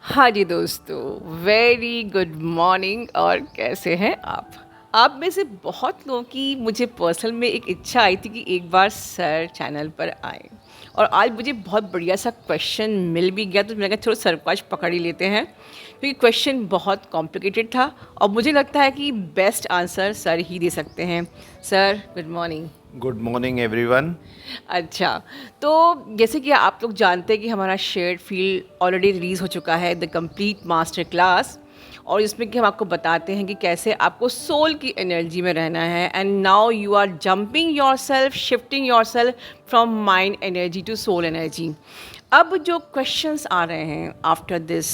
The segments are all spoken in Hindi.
हाँ जी दोस्तों, वेरी गुड मॉर्निंग। और कैसे हैं आप में से बहुत लोगों की मुझे पर्सनल में एक इच्छा आई थी कि एक बार सर चैनल पर आए, और आज मुझे बहुत बढ़िया सा क्वेश्चन मिल भी गया, तो मैंने कहा चलो सर को आज पकड़ ही लेते हैं, क्योंकि क्वेश्चन बहुत कॉम्प्लिकेटेड था और मुझे लगता है कि बेस्ट आंसर सर ही दे सकते हैं। Sir good morning. Good morning everyone. अच्छा, तो जैसे कि आप लोग जानते हैं कि हमारा शेयर्ड फील्ड ऑलरेडी रिलीज़ हो चुका है, द कंप्लीट मास्टर क्लास, और इसमें कि हम आपको बताते हैं कि कैसे आपको सोल की एनर्जी में रहना है। And now you are jumping yourself, shifting yourself from mind energy to soul energy. अब जो क्वेश्चंस आ रहे हैं आफ्टर दिस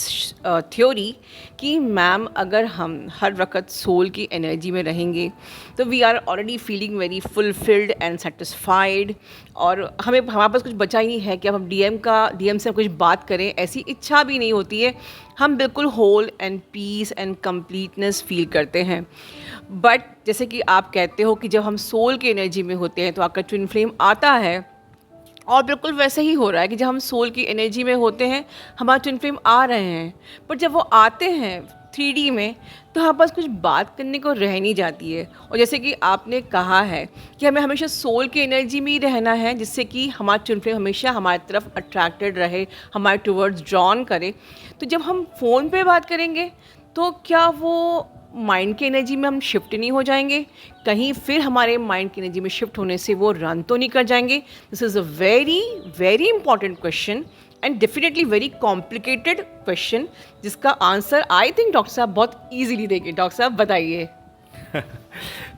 थ्योरी कि मैम अगर हम हर वक्त सोल की एनर्जी में रहेंगे तो we are already feeling very fulfilled and satisfied, और हमारे पास कुछ बचा ही नहीं है कि अब हम डीएम से कुछ बात करें, ऐसी इच्छा भी नहीं होती है। हम बिल्कुल whole and peace and completeness feel करते हैं। बट जैसे कि आप कहते हो कि जब हम सोल की एनर्जी में होते हैं तो आपका ट्विन फ्लेम आता है, और बिल्कुल वैसे ही हो रहा है कि जब हम सोल की एनर्जी में होते हैं हमारे ट्विन फ्लेम आ रहे हैं, पर जब वो आते हैं 3D में तो हमारे पास कुछ बात करने को रह नहीं जाती है। और जैसे कि आपने कहा है कि हमें हमेशा सोल की एनर्जी में ही रहना है, जिससे कि हमारा ट्विन फ्लेम हमेशा हमारी तरफ अट्रैक्टेड रहे, हमारे टुवर्ड्स ड्रॉन करे। तो जब हम फ़ोन पे बात करेंगे तो क्या वो माइंड की एनर्जी में हम शिफ्ट नहीं हो जाएंगे? कहीं फिर हमारे माइंड की एनर्जी में शिफ्ट होने से वो रन तो नहीं कर जाएंगे? This is a very very important question and definitely very complicated question, जिसका आंसर आई थिंक डॉक्टर साहब बहुत ईजिली देंगे। डॉक्टर साहब बताइए।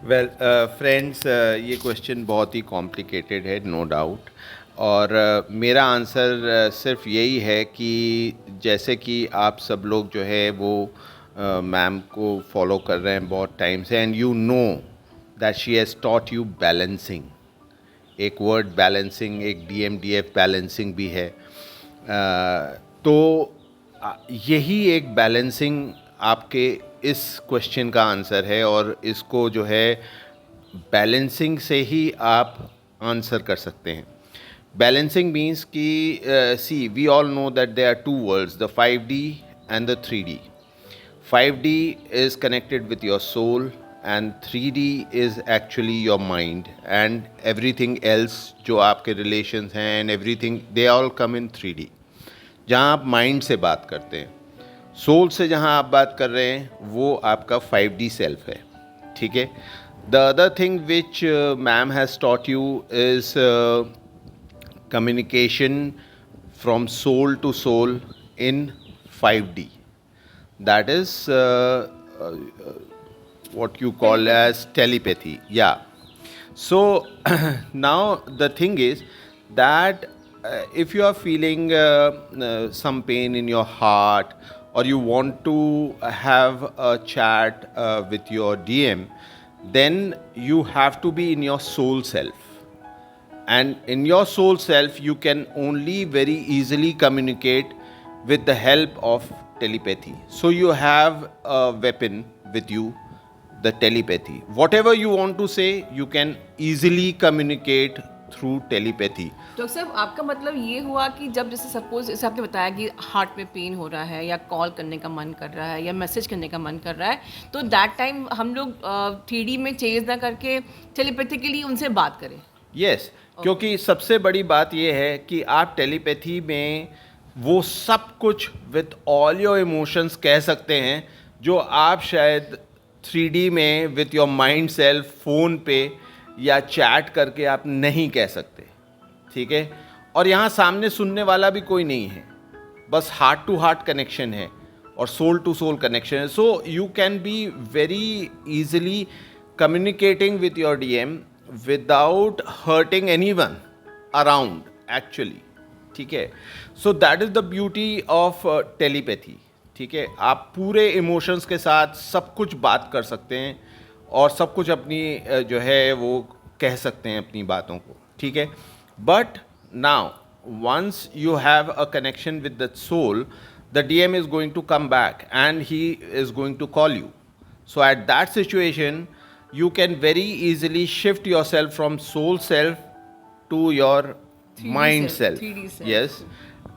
वेल फ्रेंड्स, ये क्वेश्चन बहुत ही कॉम्प्लिकेटेड है, नो डाउट। और मेरा आंसर सिर्फ यही है कि जैसे कि आप सब लोग जो है वो मैम को फॉलो कर रहे हैं बहुत टाइम से, and you know that she has taught you balancing. एक वर्ड बैलेंसिंग, एक DMDF बैलेंसिंग भी है। तो यही एक बैलेंसिंग आपके इस क्वेश्चन का आंसर है, और इसको जो है बैलेंसिंग से ही आप आंसर कर सकते हैं। बैलेंसिंग मीन्स कि see we all know that there are two worlds, the 5D and the 3D. 5D is connected with your soul, and 3D is actually your mind, and everything else जो आपके relations हैं and everything, they all come in 3D. जहाँ आप mind से बात करते हैं, soul से जहाँ आप बात कर रहे हैं वो आपका 5D self है, ठीक है। The other thing which ma'am has taught you is communication from soul to soul in 5D. That is what you call as telepathy. Yeah. So now the thing is that if you are feeling some pain in your heart, or you want to have a chat with your DM, then you have to be in your soul self. And in your soul self you can only very easily communicate with the help of telepathy. So you have a weapon with you, the telepathy. Whatever you want to say, you can easily communicate through telepathy. Doctor साहब, आपका मतलब ये हुआ कि जब जैसे सपोज जैसे आपने बताया कि हार्ट में पेन हो रहा है, या कॉल करने का मन कर रहा है, या मैसेज करने का मन कर रहा है, तो दैट टाइम हम लोग 3D में चेंज ना करके टेलीपैथिकली उनसे बात करें। यस, क्योंकि सबसे बड़ी बात यह है कि आप टेलीपैथी में वो सब कुछ विथ ऑल योर इमोशंस कह सकते हैं जो आप शायद 3D में with your mind self phone पे या चैट करके आप नहीं कह सकते, ठीक है। और यहाँ सामने सुनने वाला भी कोई नहीं है, बस हार्ट टू हार्ट कनेक्शन है और सोल टू सोल कनेक्शन है। So you can be very easily communicating with your DM without hurting anyone around actually, ठीक है। So that is the beauty of telepathy, ठीक है। आप पूरे इमोशंस के साथ सब कुछ बात कर सकते हैं और सब कुछ अपनी जो है वो कह सकते हैं अपनी बातों को, ठीक है। But now once you have a connection with the soul, the DM is going to come back and he is going to call you. So at that situation you can very easily shift yourself from soul self to your 3D mind self, self. 3D self. Yes.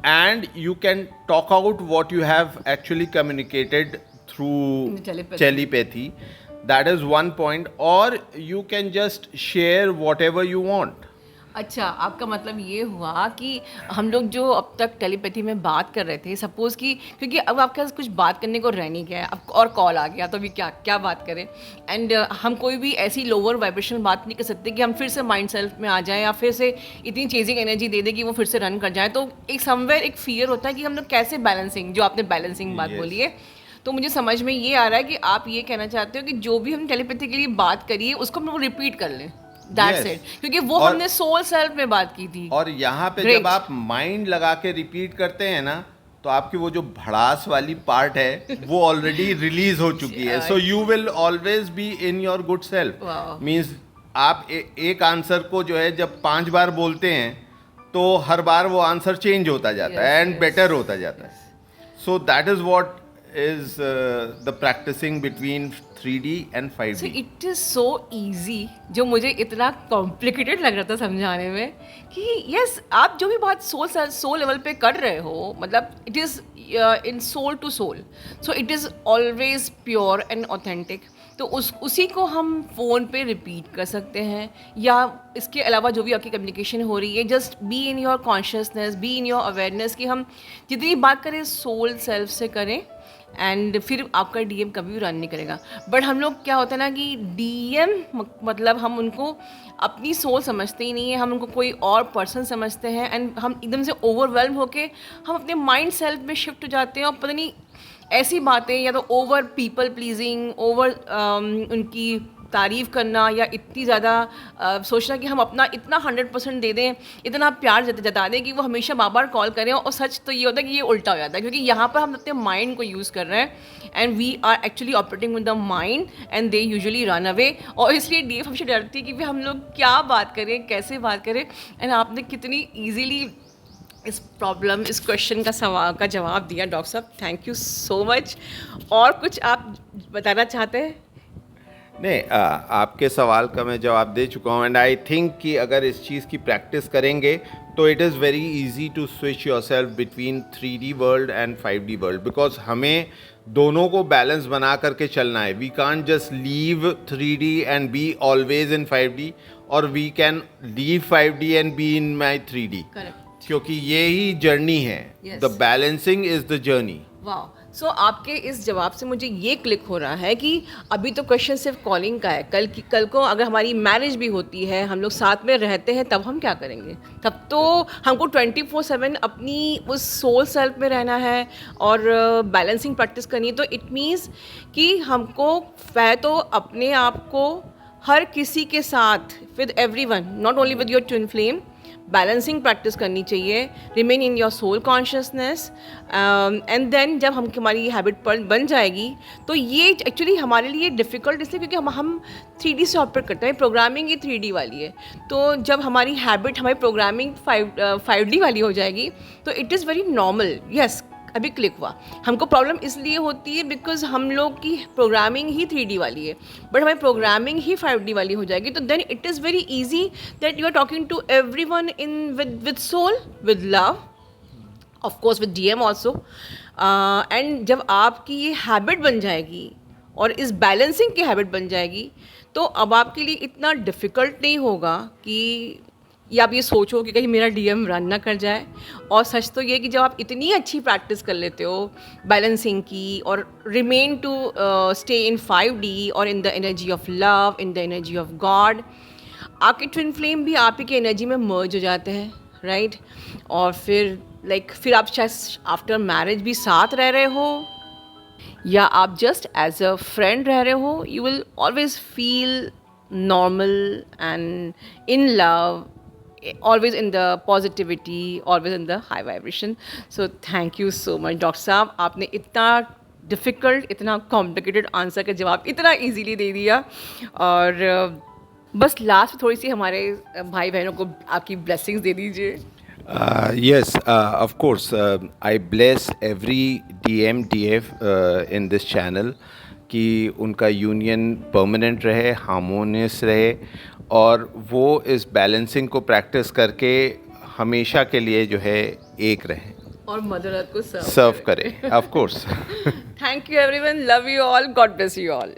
and you can talk out what you have actually communicated through telepathy. That is one point. Or you can just share whatever you want. अच्छा, आपका मतलब ये हुआ कि हम लोग जो अब तक टेलीपैथी में बात कर रहे थे, सपोज़ कि क्योंकि अब आपके पास कुछ बात करने को रह नहीं गया है, अब और कॉल आ गया तो अभी क्या क्या बात करें। एंड हम कोई भी ऐसी लोअर वाइब्रेशनल बात नहीं कर सकते कि हम फिर से माइंड सेल्फ में आ जाएँ या फिर से इतनी चेजिंग एनर्जी दे दें कि वो फिर से रन कर जाए। तो एक समवेयर एक फ़ियर होता है कि हम लोग कैसे बैलेंसिंग, जो आपने बैलेंसिंग बात बोली है, तो मुझे समझ में ये आ रहा है कि आप ये कहना चाहते हो कि जो भी हम टेलीपैथी के लिए बात करिए उसको हम लोग रिपीट कर लें। That's it. क्योंकि वो हमने सोल सेल्फ में बात की थी। और यहाँ पे जब आप माइंड लगा के रिपीट करते हैं ना, तो आपकी वो जो भड़ास वाली पार्ट है वो ऑलरेडी रिलीज हो चुकी है। So you will always be in your good self. Means आप एक आंसर को जो है जब 5 बार बोलते हैं तो हर बार वो आंसर चेंज होता जाता है एंड बेटर होता जाता है। So that is what is the practicing between 3D and 5D. So it is so easy, जो मुझे इतना कॉम्प्लिकेटेड लग रहा था समझाने में कि यस आप जो भी बात सोल लेवल पे कर रहे हो, मतलब it is in soul to soul, so it is always pure and authentic. तो उसी को हम फ़ोन पे रिपीट कर सकते हैं, या इसके अलावा जो भी आपकी कम्युनिकेशन हो रही है, just be in your consciousness, be in your awareness कि हम जितनी बात करें सोल सेल्फ से करें, एंड फिर आपका डीएम कभी भी रन नहीं करेगा। बट हम लोग क्या होता है ना कि डीएम मतलब हम उनको अपनी सोल समझते ही नहीं है, हम उनको कोई और पर्सन समझते हैं, एंड हम एकदम से ओवरवेल्म होके हम अपने माइंड सेल्फ में शिफ्ट हो जाते हैं, और पता नहीं ऐसी बातें, या तो ओवर पीपल प्लीजिंग, ओवर उनकी तारीफ़ करना, या इतनी ज़्यादा सोचना कि हम अपना इतना 100% दे दें, इतना प्यार जता दें कि वो हमेशा बार बार कॉल करें। और सच तो ये होता है कि ये उल्टा हो जाता है, क्योंकि यहाँ पर हम अपने माइंड को यूज़ कर रहे हैं and we are actually operating with the mind and they usually run away. और इसलिए डीएफ हमसे डरती है कि भी हम लोग क्या बात करें, कैसे बात करें। एंड आपने कितनी ईजीली इस प्रॉब्लम, इस क्वेश्चन का सवाल का जवाब दिया डॉक्टर साहब, थैंक यू सो मच। और कुछ आप बताना चाहते हैं? नहीं, आपके सवाल का मैं जवाब दे चुका हूँ। एंड आई थिंक कि अगर इस चीज़ की प्रैक्टिस करेंगे तो it is very easy to switch yourself between 3D world and 5D world, because हमें दोनों को बैलेंस बना करके चलना है। We can't just leave 3D and be always in 5D, और we can leave 5D and be in my 3D। क्योंकि ये ही जर्नी है। The balancing is the journey. वाह, सो आपके इस जवाब से मुझे ये क्लिक हो रहा है कि अभी तो क्वेश्चन सिर्फ कॉलिंग का है, कल को अगर हमारी मैरिज भी होती है, हम लोग साथ में रहते हैं, तब हम क्या करेंगे? तब तो हमको 24/7 अपनी उस सोल सेल्फ में रहना है और बैलेंसिंग प्रैक्टिस करनी है। तो इट मीन्स कि हमको तो अपने आप को हर किसी के साथ, with everyone, not only with your twin flame, balancing practice करनी चाहिए, remain in your soul consciousness. And then जब हमारी हैबिट बन जाएगी, तो ये एक्चुअली हमारे लिए डिफ़िकल्ट इसलिए क्योंकि हम 3D से ऑपरेट करते हैं, प्रोग्रामिंग ही 3D वाली है। तो जब हमारी हैबिट, हमारी प्रोग्रामिंग 5D वाली हो जाएगी, तो it is very normal. Yes, अभी क्लिक हुआ। हमको प्रॉब्लम इसलिए होती है बिकॉज हम लोग की प्रोग्रामिंग ही 3D वाली है, बट हमारी प्रोग्रामिंग ही 5D वाली हो जाएगी। तो then it is very easy that you are talking to everyone in with soul, with love, of course with DM also. And जब आपकी ये हैबिट बन जाएगी और इस बैलेंसिंग की हैबिट बन जाएगी, तो अब आपके लिए इतना डिफ़िकल्ट नहीं होगा कि या आप ये सोचो कि कहीं मेरा डीएम रन ना कर जाए। और सच तो ये कि जब आप इतनी अच्छी प्रैक्टिस कर लेते हो बैलेंसिंग की, और remain to stay in 5D और in the energy of love, in the energy of God, आपके ट्विन फ्लेम भी आप ही की एनर्जी में मर्ज हो जाते हैं, राइट? और फिर आप शायद आफ्टर मैरिज भी साथ रह रहे हो, या आप जस्ट एज अ फ्रेंड रह रहे हो, you will always feel normal and in love, always in the positivity, always in the high vibration. So thank you so much doctor साहब, आपने इतना डिफ़िकल्ट, इतना कॉम्प्लिकेटेड आंसर का जवाब इतना इजीली दे दिया। और बस लास्ट में थोड़ी सी हमारे भाई बहनों को आपकी ब्लेसिंग्स दे दीजिए। Yes, of course. I bless every DM, DF in this channel कि उनका यूनियन परमानेंट रहे, हार्मोनियस रहे, और वो इस बैलेंसिंग को प्रैक्टिस करके हमेशा के लिए जो है एक रहें। और मदर अर्थ को सर्व सर्व करें, of course. Thank you everyone, love you all, God bless you all.